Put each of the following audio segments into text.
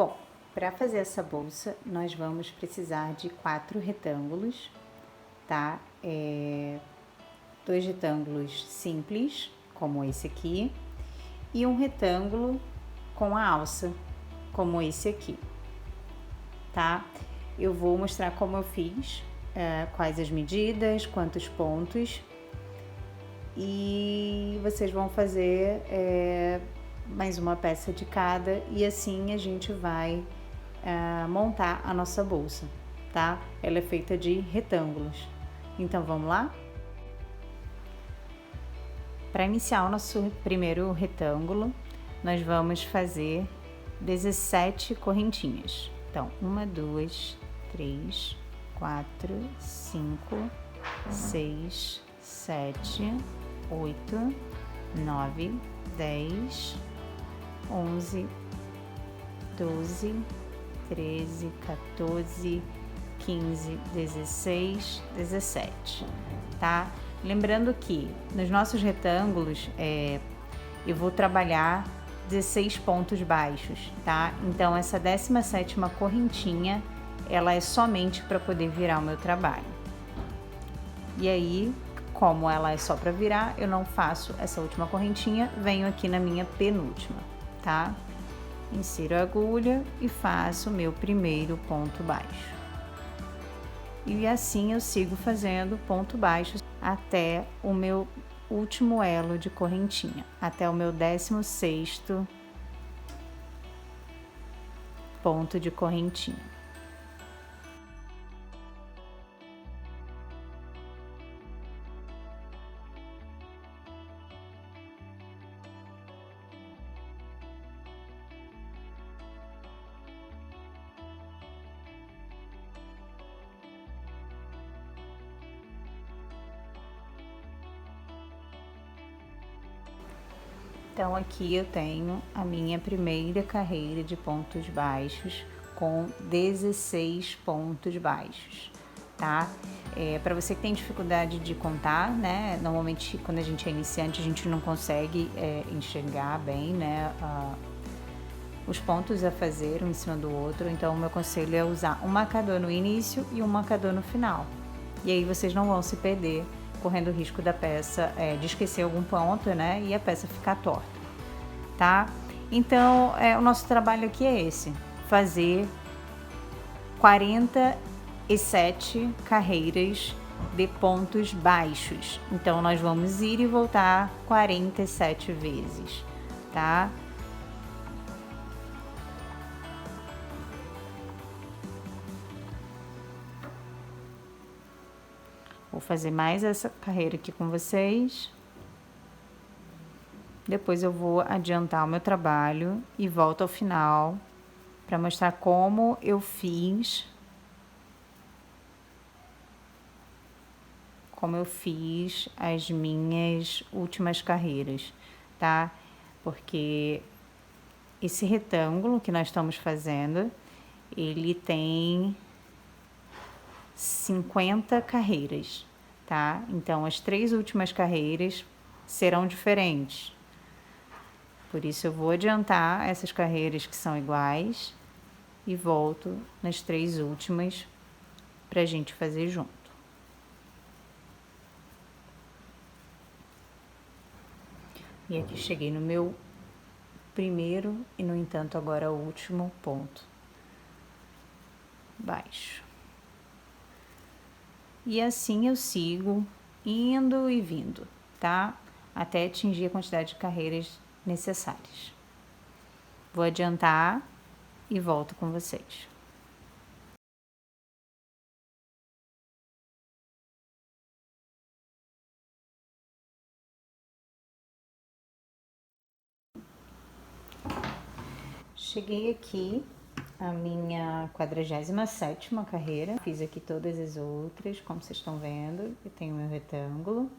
Bom, para fazer essa bolsa, nós vamos precisar de 4 retângulos, tá? 2 retângulos simples, como esse aqui, e um retângulo com a alça, como esse aqui, tá? Eu vou mostrar como eu fiz, quais as medidas, quantos pontos, e vocês vão fazer mais uma peça de cada, e assim a gente vai montar a nossa bolsa, tá? Ela é feita de retângulos. Então vamos lá? Para iniciar o nosso primeiro retângulo, nós vamos fazer 17 correntinhas. Então, 1, 2, 3, 4, 5, 6, 7, 8, 9, 10, 11, 12, 13, 14, 15, 16, 17, tá? Lembrando que nos nossos retângulos eu vou trabalhar 16 pontos baixos, tá? Então essa 17ª correntinha, ela é somente para poder virar o meu trabalho. E aí, como ela é só para virar, eu não faço essa última correntinha, venho aqui na minha penúltima, tá? Insiro a agulha e faço o meu primeiro ponto baixo. E assim eu sigo fazendo ponto baixo até o meu último elo de correntinha, até o meu 16º ponto de correntinha. Então, aqui eu tenho a minha primeira carreira de pontos baixos com 16 pontos baixos, tá? Para você que tem dificuldade de contar, né? Normalmente, quando a gente é iniciante, a gente não consegue enxergar bem, né? Os pontos a fazer um em cima do outro. Então, o meu conselho é usar um marcador no início e um marcador no final. E aí vocês não vão se perder, correndo o risco da peça de esquecer algum ponto, né? E a peça ficar torta, tá? Então, o nosso trabalho aqui é esse: fazer 47 carreiras de pontos baixos. Então, nós vamos ir e voltar 47 vezes, tá? Vou fazer mais essa carreira aqui com vocês. Depois eu vou adiantar o meu trabalho e volto ao final para mostrar como eu fiz as minhas últimas carreiras, tá? Porque esse retângulo que nós estamos fazendo, ele tem 50 carreiras, tá? Então, as 3 últimas carreiras serão diferentes. Por isso, eu vou adiantar essas carreiras que são iguais e volto nas 3 últimas pra gente fazer junto. E aqui cheguei no meu primeiro e, no entanto, agora o último ponto baixo. E assim eu sigo indo e vindo, tá? Até atingir a quantidade de carreiras necessárias. Vou adiantar e volto com vocês. Cheguei aqui a minha 47ª carreira. Fiz aqui todas as outras, como vocês estão vendo. Eu tenho meu retângulo.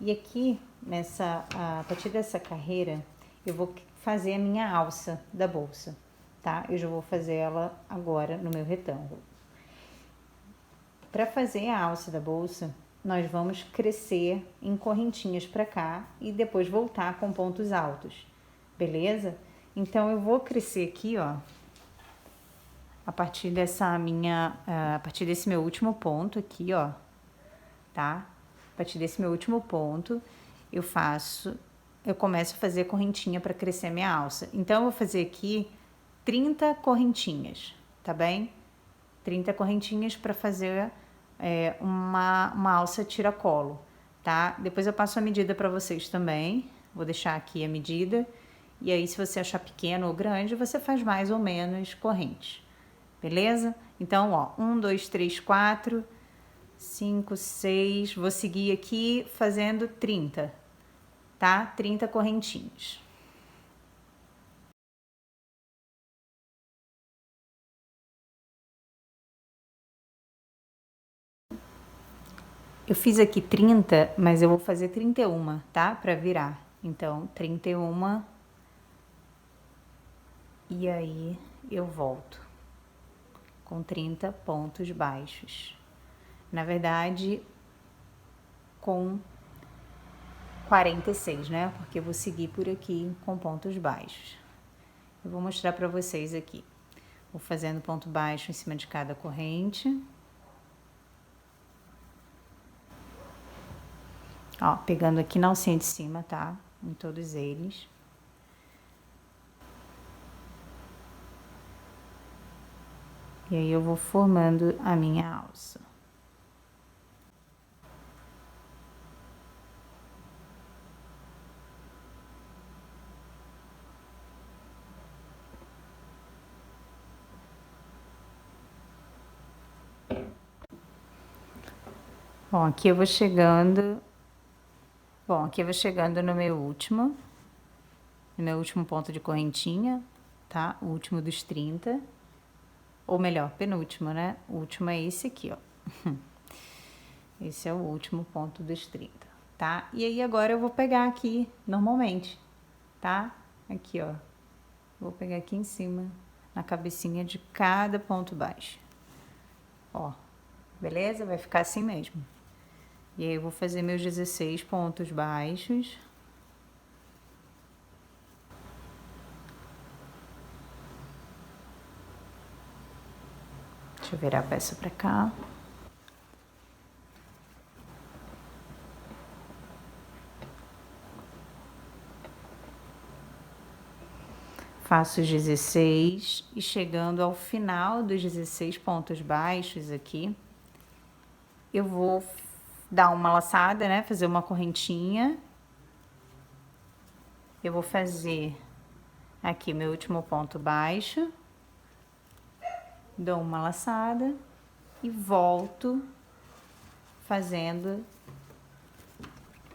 E aqui, a partir dessa carreira, eu vou fazer a minha alça da bolsa, tá? Eu já vou fazer ela agora no meu retângulo. Para fazer a alça da bolsa, nós vamos crescer em correntinhas para cá e depois voltar com pontos altos, beleza? Então, eu vou crescer aqui, ó, a partir a partir desse meu último ponto aqui, ó, tá? A partir desse meu último ponto, eu começo a fazer correntinha para crescer minha alça. Então, eu vou fazer aqui 30 correntinhas, tá bem? 30 correntinhas para fazer uma alça tiracolo, tá? Depois eu passo a medida para vocês também. Vou deixar aqui a medida. E aí, se você achar pequeno ou grande, você faz mais ou menos corrente. Beleza? Então, ó, 1, 2, 3, 4, 5, 6. Vou seguir aqui fazendo 30, tá? 30 correntinhas. Eu fiz aqui 30, mas eu vou fazer 31, tá? Pra virar. Então, 31. E aí, eu volto com 30 pontos baixos. Na verdade, com 46, né? Porque eu vou seguir por aqui com pontos baixos. Eu vou mostrar pra vocês aqui. Vou fazendo ponto baixo em cima de cada corrente. Ó, pegando aqui na alcinha de cima, tá? Em todos eles. E aí eu vou formando a minha alça. Bom, aqui eu vou chegando. Bom, aqui eu vou chegando no meu último ponto de correntinha, tá? O último dos 30. Ou melhor, penúltimo, né? O último é esse aqui, ó. Esse é o último ponto dos 30, tá? E aí agora eu vou pegar aqui normalmente, tá? Aqui, ó. Vou pegar aqui em cima, na cabecinha de cada ponto baixo. Ó, beleza? Vai ficar assim mesmo. E aí eu vou fazer meus 16 pontos baixos. Deixa eu virar a peça pra cá. Faço os 16 e chegando ao final dos 16 pontos baixos aqui, eu vou dar uma laçada, né? Fazer uma correntinha. Eu vou fazer aqui meu último ponto baixo. Dou uma laçada e volto fazendo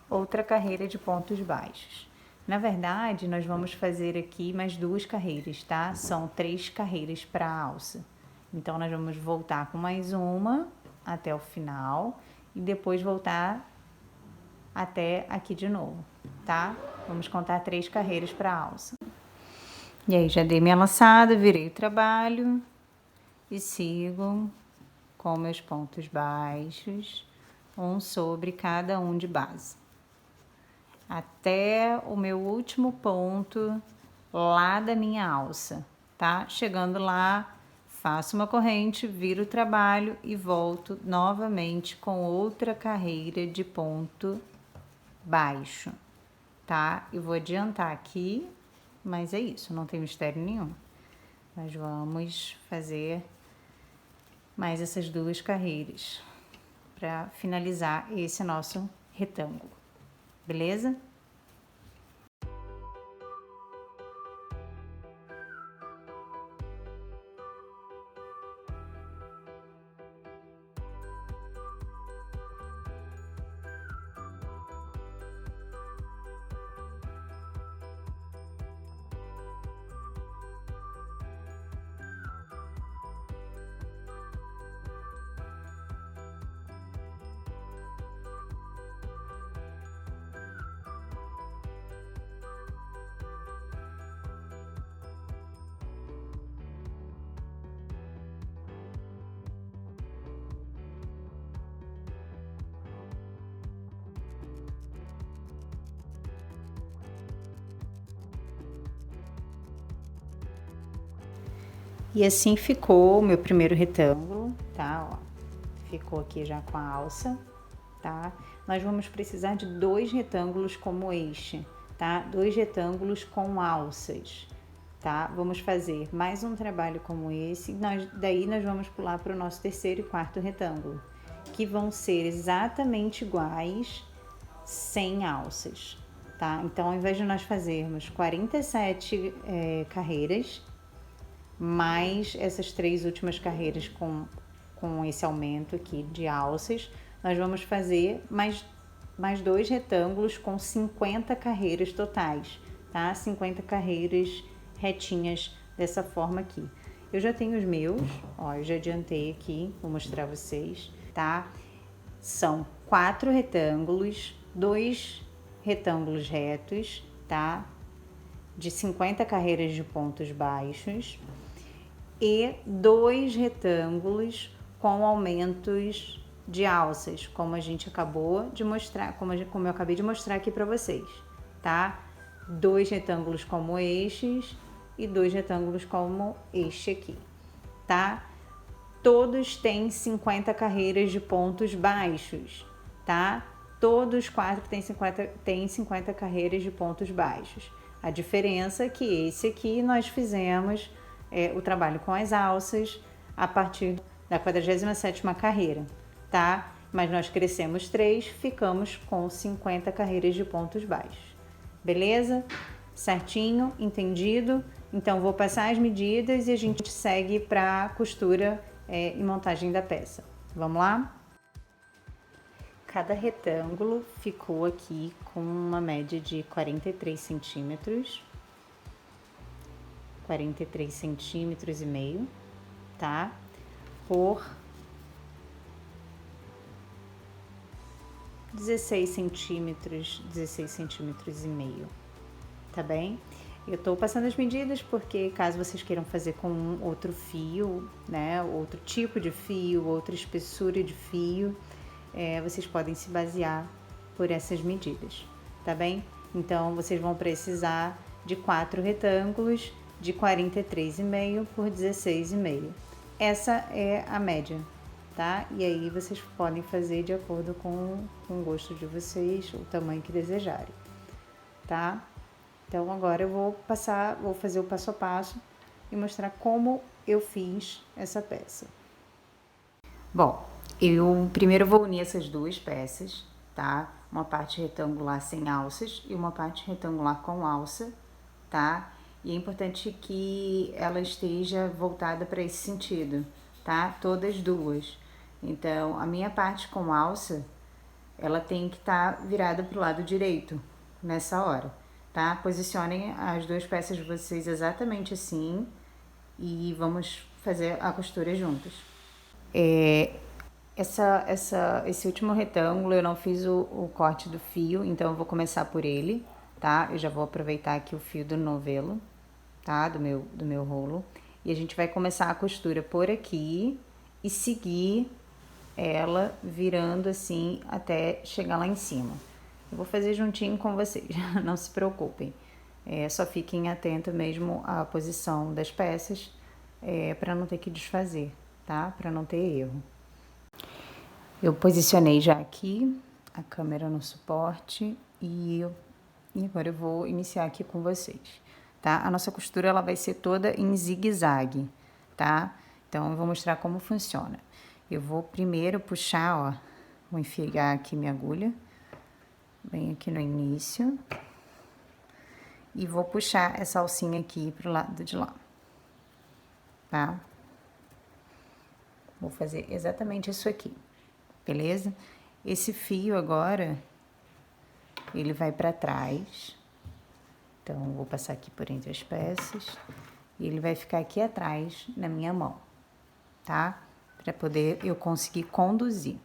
outra carreira de pontos baixos. Na verdade, nós vamos fazer aqui mais 2 carreiras, tá? São 3 carreiras para a alça. Então, nós vamos voltar com mais uma até o final e depois voltar até aqui de novo, tá? Vamos contar 3 carreiras para a alça. E aí, já dei minha laçada, virei o trabalho e sigo com meus pontos baixos, um sobre cada um de base. Até o meu último ponto lá da minha alça, tá? Chegando lá, faço uma corrente, viro o trabalho e volto novamente com outra carreira de ponto baixo, tá? Eu vou adiantar aqui, mas é isso, não tem mistério nenhum. Nós vamos fazer mais essas 2 carreiras para finalizar esse nosso retângulo, beleza? E assim ficou o meu primeiro retângulo, tá? Ó, ficou aqui já com a alça, tá? Nós vamos precisar de 2 retângulos como este, tá? 2 retângulos com alças, tá? Vamos fazer mais um trabalho como esse, daí nós vamos pular para o nosso terceiro e quarto retângulo, que vão ser exatamente iguais, sem alças, tá? Então, ao invés de nós fazermos 47 carreiras, mais essas 3 últimas carreiras com esse aumento aqui de alças, nós vamos fazer mais 2 retângulos com 50 carreiras totais, tá? 50 carreiras retinhas dessa forma aqui. Eu já tenho os meus, ó, eu já adiantei aqui, vou mostrar vocês, tá? São 4 retângulos, 2 retângulos retos, tá? De 50 carreiras de pontos baixos e 2 retângulos com aumentos de alças, como a gente acabou de mostrar, como eu acabei de mostrar aqui para vocês, tá? 2 retângulos como estes e 2 retângulos como este aqui, tá? Todos têm 50 carreiras de pontos baixos, tá? Todos 4 têm 50 carreiras de pontos baixos. A diferença é que esse aqui nós fizemos o trabalho com as alças a partir da 47ª carreira, tá? Mas nós crescemos 3, ficamos com 50 carreiras de pontos baixos. Beleza? Certinho? Entendido? Então, vou passar as medidas e a gente segue para a costura e montagem da peça. Vamos lá? Cada retângulo ficou aqui com uma média de 43 centímetros. 43 centímetros e meio, tá? Por 16 centímetros e meio, tá bem? Eu tô passando as medidas porque caso vocês queiram fazer com outro fio, né? Outro tipo de fio, outra espessura de fio, vocês podem se basear por essas medidas, tá bem? Então, vocês vão precisar de 4 retângulos de 43,5 por 16,5. Essa é a média, tá? E aí vocês podem fazer de acordo com o gosto de vocês, o tamanho que desejarem, tá? Então agora eu vou fazer o passo a passo e mostrar como eu fiz essa peça. Bom, eu primeiro vou unir essas duas peças, tá? Uma parte retangular sem alças e uma parte retangular com alça, tá? E é importante que ela esteja voltada para esse sentido, tá? Todas duas. Então, a minha parte com alça, ela tem que estar virada para o lado direito nessa hora, tá? Posicionem as duas peças de vocês exatamente assim e vamos fazer a costura juntos. Esse último retângulo eu não fiz o corte do fio, então eu vou começar por ele, tá? Eu já vou aproveitar aqui o fio do novelo, tá? Do meu rolo. E a gente vai começar a costura por aqui e seguir ela virando assim até chegar lá em cima. Eu vou fazer juntinho com vocês, não se preocupem. Só fiquem atentos mesmo à posição das peças, para não ter que desfazer, tá? Para não ter erro. Eu posicionei já aqui a câmera no suporte e agora eu vou iniciar aqui com vocês, tá? A nossa costura ela vai ser toda em zigue-zague, tá? Então eu vou mostrar como funciona. Eu vou primeiro puxar, ó, vou enfiar aqui minha agulha, bem aqui no início, e vou puxar essa alcinha aqui pro lado de lá, tá? Vou fazer exatamente isso aqui. Beleza? Esse fio agora, ele vai para trás. Então, vou passar aqui por entre as peças. E ele vai ficar aqui atrás na minha mão, tá? Para poder eu conseguir conduzir.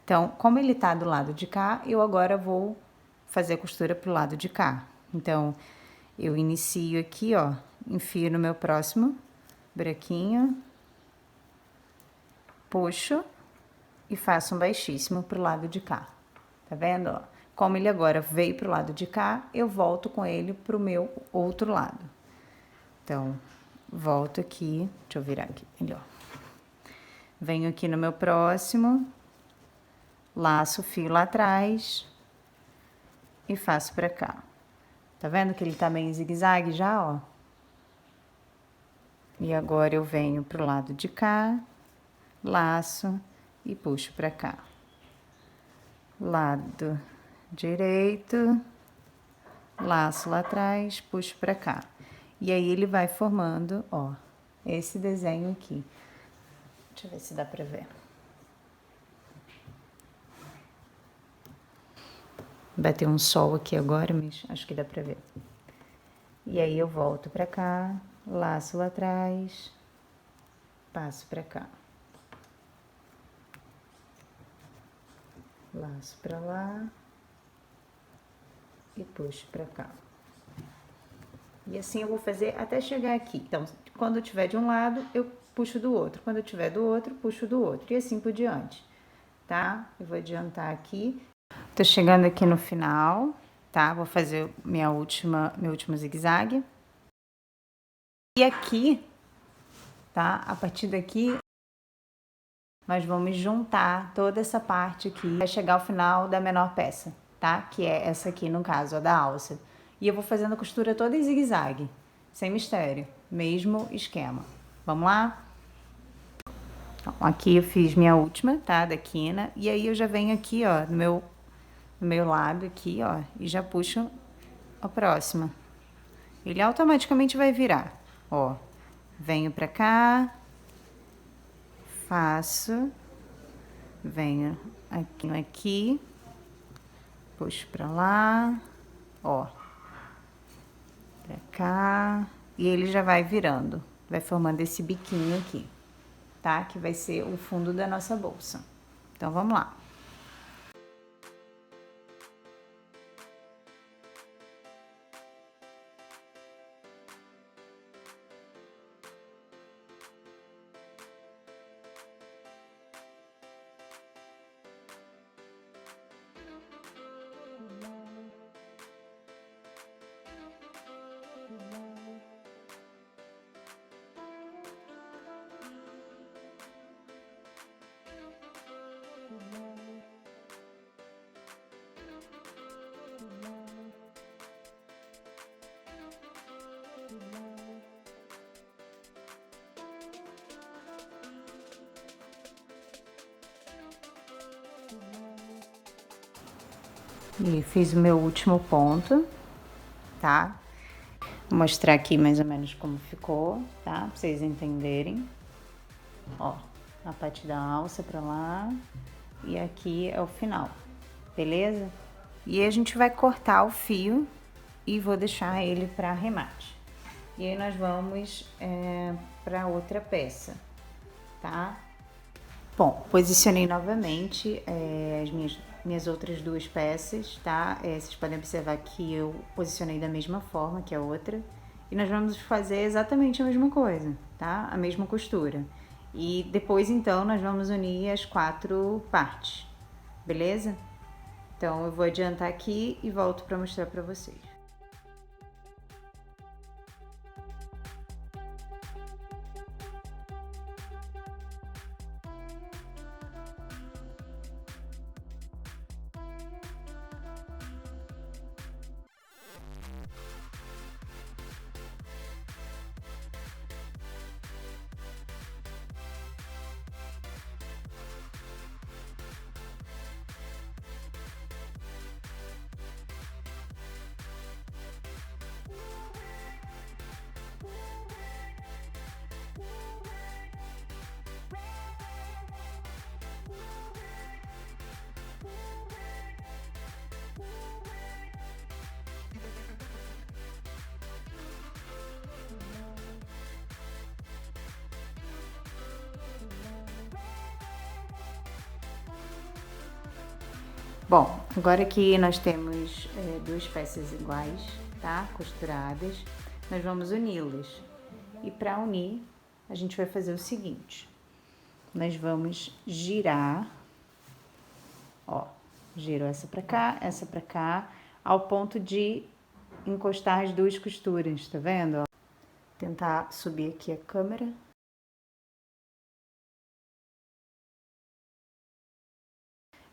Então, como ele tá do lado de cá, eu agora vou fazer a costura pro lado de cá. Então, eu inicio aqui, ó, enfio no meu próximo buraquinho, puxo e faço um baixíssimo pro lado de cá, tá vendo, ó? Como ele agora veio pro lado de cá, eu volto com ele pro meu outro lado. Então, volto aqui, deixa eu virar aqui melhor. Venho aqui no meu próximo, laço o fio lá atrás e faço pra cá. Tá vendo que ele tá meio em zigue-zague já, ó? E agora eu venho pro lado de cá, laço e puxo pra cá. Lado direito, laço lá atrás, puxo pra cá. E aí ele vai formando, ó, esse desenho aqui. Deixa eu ver se dá pra ver. Vai ter um sol aqui agora, mas acho que dá pra ver. E aí eu volto pra cá, laço lá atrás, passo pra cá. Laço pra lá e puxo pra cá. E assim eu vou fazer até chegar aqui. Então, quando eu tiver de um lado, eu puxo do outro. Quando eu tiver do outro, puxo do outro. E assim por diante, tá? Eu vou adiantar aqui. Tô chegando aqui no final, tá? Vou fazer meu último zigue-zague. E aqui, tá? A partir daqui, nós vamos juntar toda essa parte aqui, vai chegar ao final da menor peça, tá? Que é essa aqui, no caso, a da alça. E eu vou fazendo a costura toda em zigue-zague, sem mistério, mesmo esquema. Vamos lá? Então, aqui eu fiz minha última, tá? Da quina, e aí eu já venho aqui, ó, no meu lado aqui, ó, e já puxo a próxima. Ele automaticamente vai virar, ó. Venho pra cá, faço, venho aqui, puxo pra lá, ó, pra cá, e ele já vai virando, vai formando esse biquinho aqui, tá? Que vai ser o fundo da nossa bolsa. Então, vamos lá. E fiz o meu último ponto, tá? Vou mostrar aqui mais ou menos como ficou, tá? Pra vocês entenderem. Ó, a parte da alça pra lá e aqui é o final, beleza? E aí a gente vai cortar o fio e vou deixar ele pra arremate. E aí nós vamos pra outra peça, tá? Bom, posicionei novamente as minhas outras duas peças, tá? Vocês podem observar que eu posicionei da mesma forma que a outra. E nós vamos fazer exatamente a mesma coisa, tá? A mesma costura. E depois, então, nós vamos unir as 4 partes, beleza? Então, eu vou adiantar aqui e volto para mostrar para vocês. Bom, agora que nós temos duas peças iguais, tá? Costuradas, nós vamos uni-las. E para unir, a gente vai fazer o seguinte. Nós vamos girar, ó, giro essa pra cá, ao ponto de encostar as duas costuras, tá vendo? tentar subir aqui a câmera.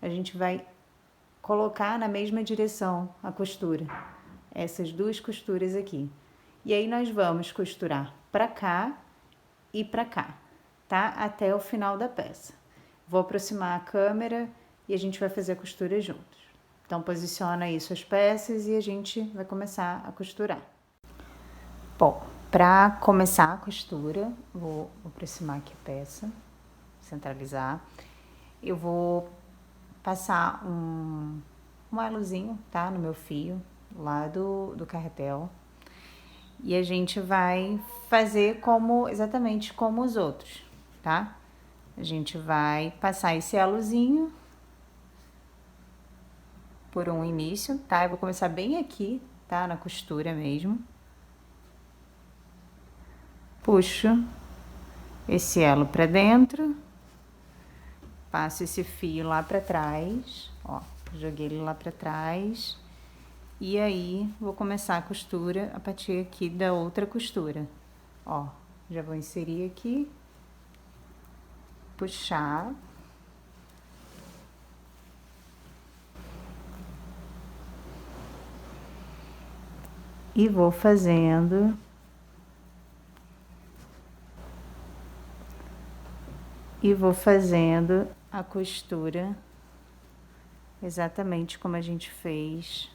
A gente vai colocar na mesma direção a costura, essas duas costuras aqui. E aí nós vamos costurar para cá e para cá, tá? Até o final da peça. Vou aproximar a câmera e a gente vai fazer a costura juntos. Então posiciona aí suas peças e a gente vai começar a costurar. Bom, para começar a costura, vou aproximar aqui a peça, centralizar. Eu vou passar um elozinho, tá? No meu fio, lá do carretel. E a gente vai fazer exatamente como os outros, tá? A gente vai passar esse elozinho por um início, tá? Eu vou começar bem aqui, tá? Na costura mesmo. Puxo esse elo pra dentro. Passo esse fio lá pra trás, ó. Joguei ele lá pra trás. E aí, vou começar a costura a partir aqui da outra costura. Ó, já vou inserir aqui. Puxar. E vou fazendo a costura exatamente como a gente fez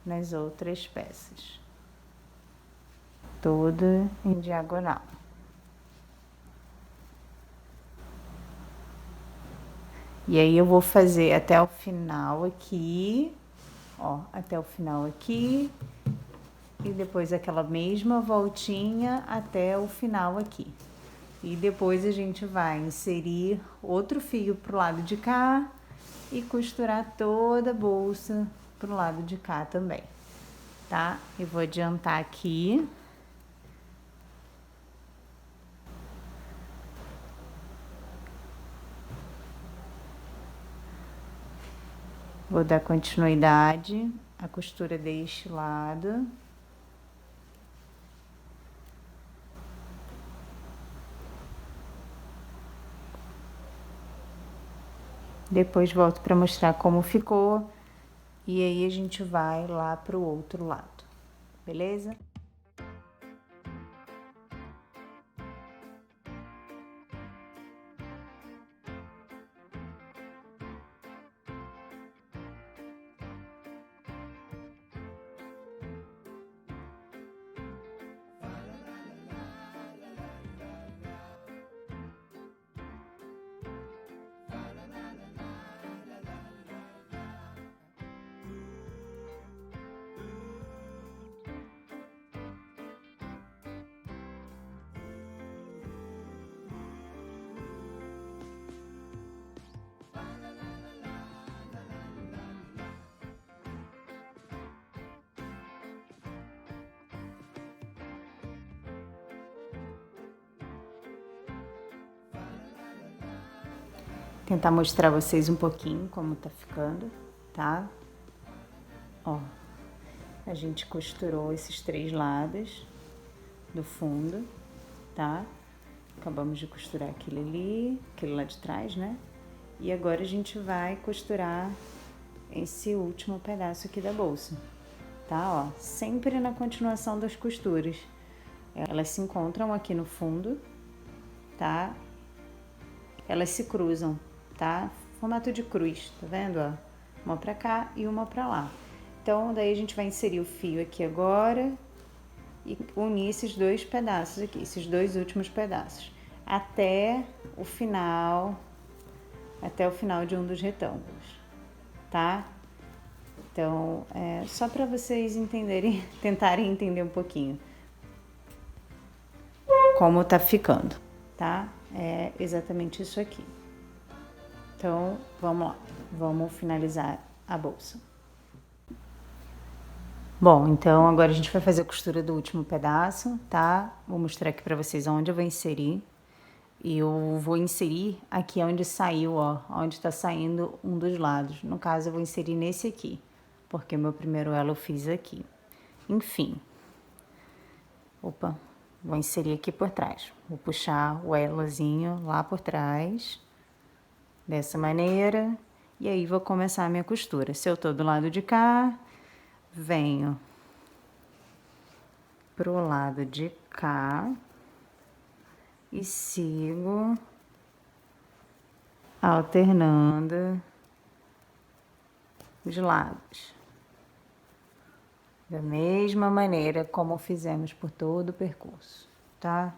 nas outras peças, toda em diagonal. E aí eu vou fazer até o final aqui, ó, até o final aqui, e depois aquela mesma voltinha até o final aqui. E depois a gente vai inserir outro fio pro lado de cá e costurar toda a bolsa pro lado de cá também, tá? Eu vou adiantar aqui. Vou dar continuidade à costura deste lado. Depois volto para mostrar como ficou. E aí a gente vai lá pro outro lado, beleza? Tentar mostrar a vocês um pouquinho como tá ficando, tá? Ó, a gente costurou esses 3 lados do fundo, tá? Acabamos de costurar aquele lá de trás, né? E agora a gente vai costurar esse último pedaço aqui da bolsa, tá? Ó, sempre na continuação das costuras. Elas se encontram aqui no fundo, tá? Elas se cruzam, tá? Formato de cruz, tá vendo, ó? Uma pra cá e uma pra lá. Então, daí a gente vai inserir o fio aqui agora e unir esses 2 pedaços aqui, esses 2 últimos pedaços, até o final de um dos retângulos, tá? Então, só para vocês entenderem, tentarem entender um pouquinho como tá ficando, tá? É exatamente isso aqui. Então, vamos lá, vamos finalizar a bolsa. Bom, então agora a gente vai fazer a costura do último pedaço, tá? Vou mostrar aqui pra vocês onde eu vou inserir. E eu vou inserir aqui onde saiu, ó, onde tá saindo um dos lados. No caso, eu vou inserir nesse aqui, porque o meu primeiro elo eu fiz aqui. Enfim, Opa, vou inserir aqui por trás. Vou puxar o elozinho lá por trás, dessa maneira, e aí vou começar a minha costura. Se eu tô do lado de cá, venho pro lado de cá e sigo alternando os lados. Da mesma maneira como fizemos por todo o percurso, tá?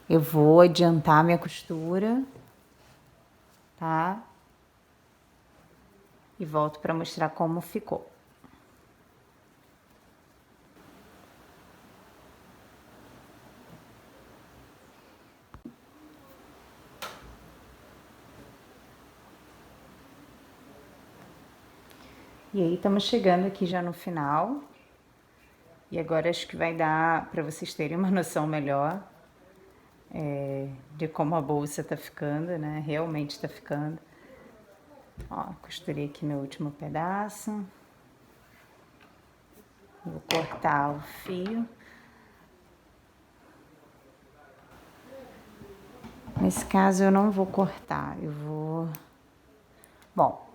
Eu vou adiantar minha costura, tá? E volto para mostrar como ficou. E aí, estamos chegando aqui já no final. E agora acho que vai dar para vocês terem uma noção melhor de como a bolsa tá ficando, né? Realmente tá ficando. Ó, costurei aqui meu último pedaço. Vou cortar o fio. Nesse caso eu não vou cortar, eu vou... Bom,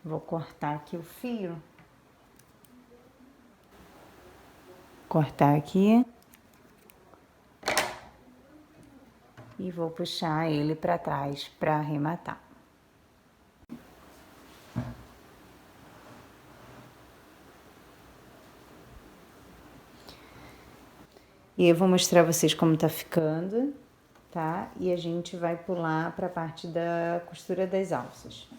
vou cortar aqui o fio. Cortar aqui. E vou puxar ele para trás para arrematar. E eu vou mostrar a vocês como tá ficando, tá? E a gente vai pular para a parte da costura das alças.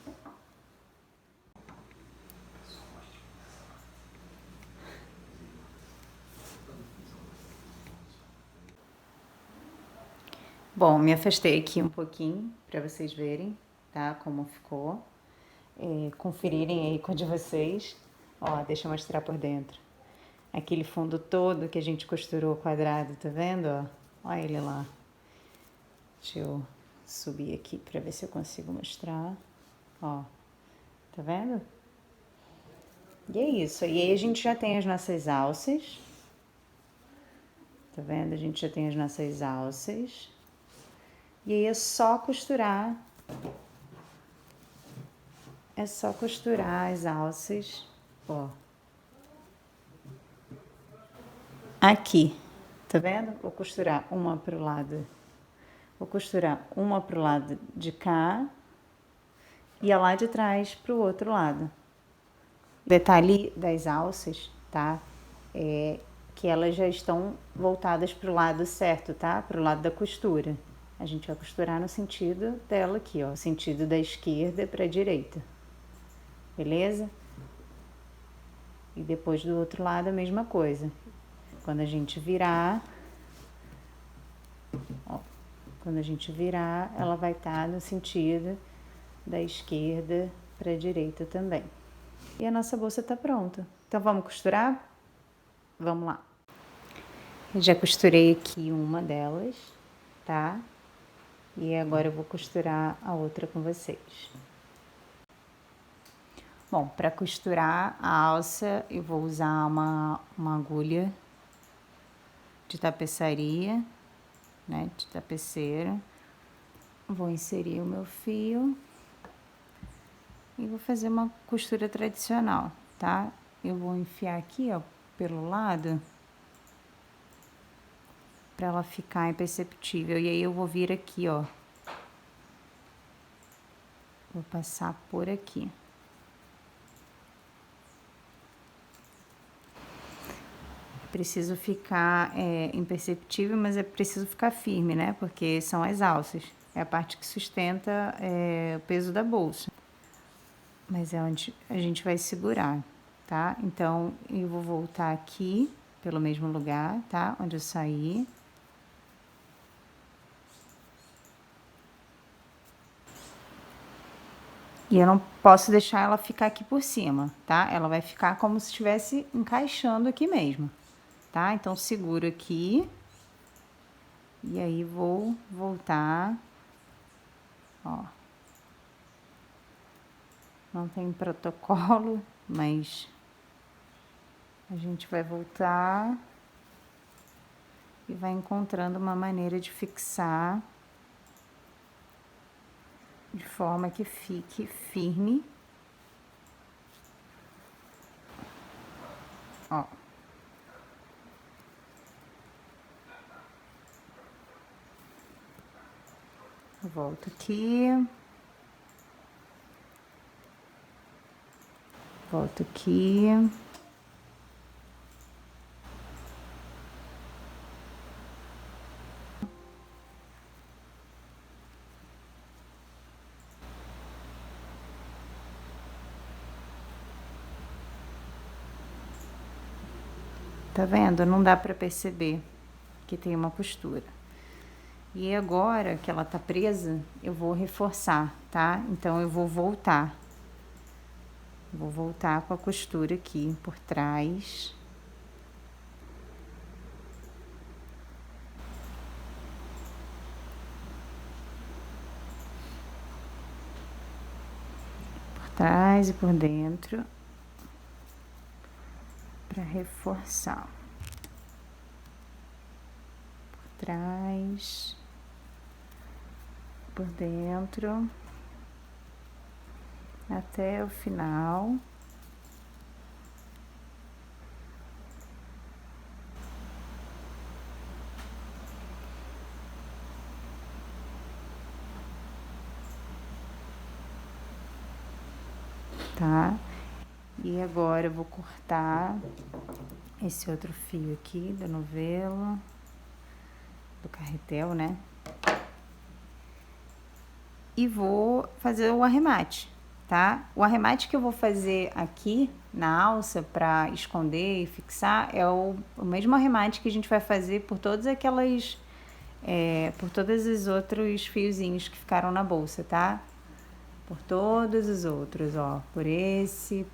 Bom, me afastei aqui um pouquinho para vocês verem, tá? Como ficou. Conferirem aí com a de vocês. Ó, deixa eu mostrar por dentro. Aquele fundo todo que a gente costurou quadrado, tá vendo? Ó, olha ele lá. Deixa eu subir aqui para ver se eu consigo mostrar. Ó, tá vendo? E é isso. E aí a gente já tem as nossas alças. Tá vendo? A gente já tem as nossas alças. E aí é só costurar. É só costurar as alças, ó. Aqui, tá vendo? Vou costurar uma pro lado. Vou costurar uma pro lado de cá e a lá de trás pro outro lado. Detalhe das alças, tá? É que elas já estão voltadas pro lado certo, tá? Pro lado da costura. A gente vai costurar no sentido dela aqui, ó. Sentido da esquerda pra direita. Beleza? E depois do outro lado a mesma coisa. Quando a gente virar, ó, quando a gente virar, ela vai estar no sentido da esquerda para a direita também. E a nossa bolsa tá pronta. Então vamos costurar? Vamos lá. Eu já costurei aqui uma delas, tá? E agora eu vou costurar a outra com vocês. Bom, para costurar a alça, eu vou usar uma agulha de tapeçaria, né, de tapeceira. Vou inserir o meu fio e vou fazer uma costura tradicional, tá? Eu vou enfiar aqui, ó, pelo lado, para ela ficar imperceptível. E aí eu vou vir aqui, ó. Vou passar por aqui. Preciso ficar imperceptível, mas é preciso ficar firme, né? Porque são as alças. É a parte que sustenta o peso da bolsa. mas é onde a gente vai segurar, tá? Então, eu vou voltar aqui pelo mesmo lugar, tá? Onde eu saí. E eu não posso deixar ela ficar aqui por cima, tá? Ela vai ficar como se estivesse encaixando aqui mesmo, tá? Então, seguro aqui. E aí, vou voltar. Ó. Não tem protocolo, mas a gente vai voltar e vai encontrando uma maneira de fixar de forma que fique firme. Ó. Volto aqui. Volto aqui. Tá vendo? Não dá pra perceber que tem uma costura. E agora que ela tá presa, eu vou reforçar, tá? Então, eu vou voltar. Vou voltar com a costura aqui por trás. Por trás e por dentro. Pra reforçar. Por trás. Por dentro. Até o final. Tá? E agora eu vou cortar esse outro fio aqui da novela, do carretel, né? E vou fazer o arremate, tá? O arremate que eu vou fazer aqui na alça para esconder e fixar é o mesmo arremate que a gente vai fazer por todas aquelas, por todos os outros fiozinhos que ficaram na bolsa, tá? Por todos os outros, ó, por esse,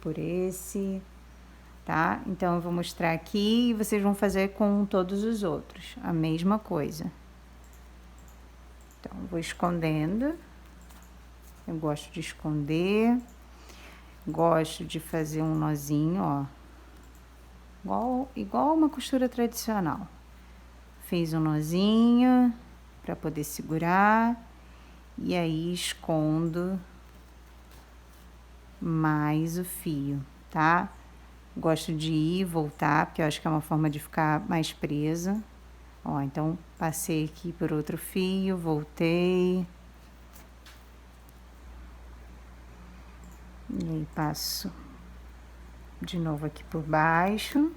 tá? Então, eu vou mostrar aqui e vocês vão fazer com todos os outros, a mesma coisa. Então, vou escondendo. Eu gosto de esconder. Gosto de fazer um nozinho, ó. Igual uma costura tradicional. Fiz um nozinho para poder segurar. E aí, escondo mais o fio, tá? Gosto de ir e voltar, porque eu acho que é uma forma de ficar mais presa. Ó, então, passei aqui por outro fio, voltei. E aí, passo de novo aqui por baixo.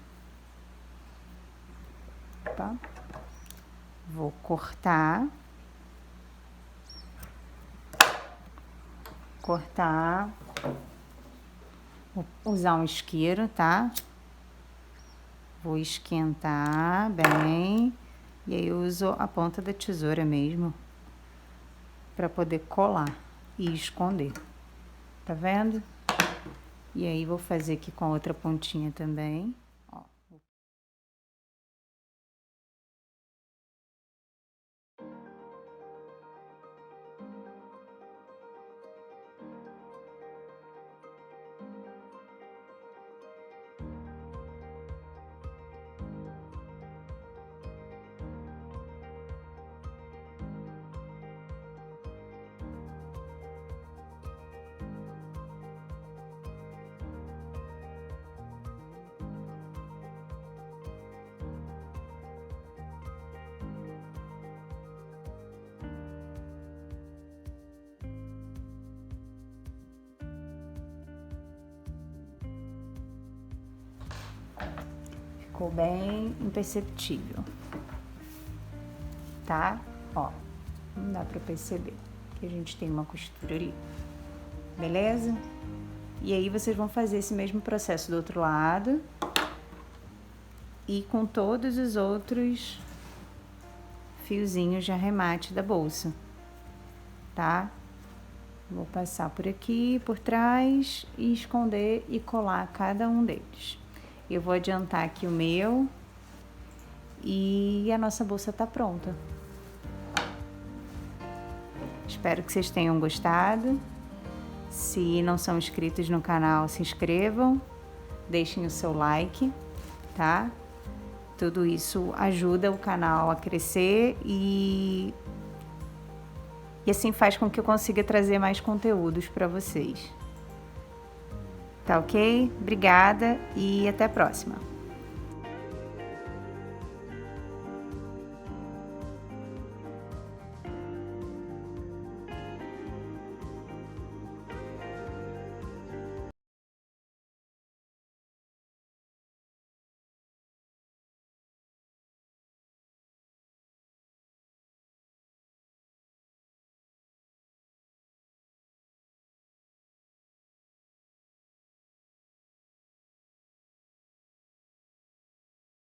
Tá? Vou cortar. Cortar. Vou usar um isqueiro, tá? Vou esquentar bem. E aí eu uso a ponta da tesoura mesmo para poder colar e esconder. Tá vendo? E aí vou fazer aqui com a outra pontinha também. Ó. Ficou bem imperceptível, tá? Ó, não dá pra perceber que a gente tem uma costura ali, beleza? E aí vocês vão fazer esse mesmo processo do outro lado e com todos os outros fiozinhos de arremate da bolsa, tá? Vou passar por aqui, por trás e esconder e colar cada um deles. Eu vou adiantar aqui o meu e a nossa bolsa tá pronta. Espero que vocês tenham gostado. Se não são inscritos no canal, se inscrevam, deixem o seu like, tá? Tudo isso ajuda o canal a crescer e assim faz com que eu consiga trazer mais conteúdos para vocês. Tá ok? Obrigada e até a próxima.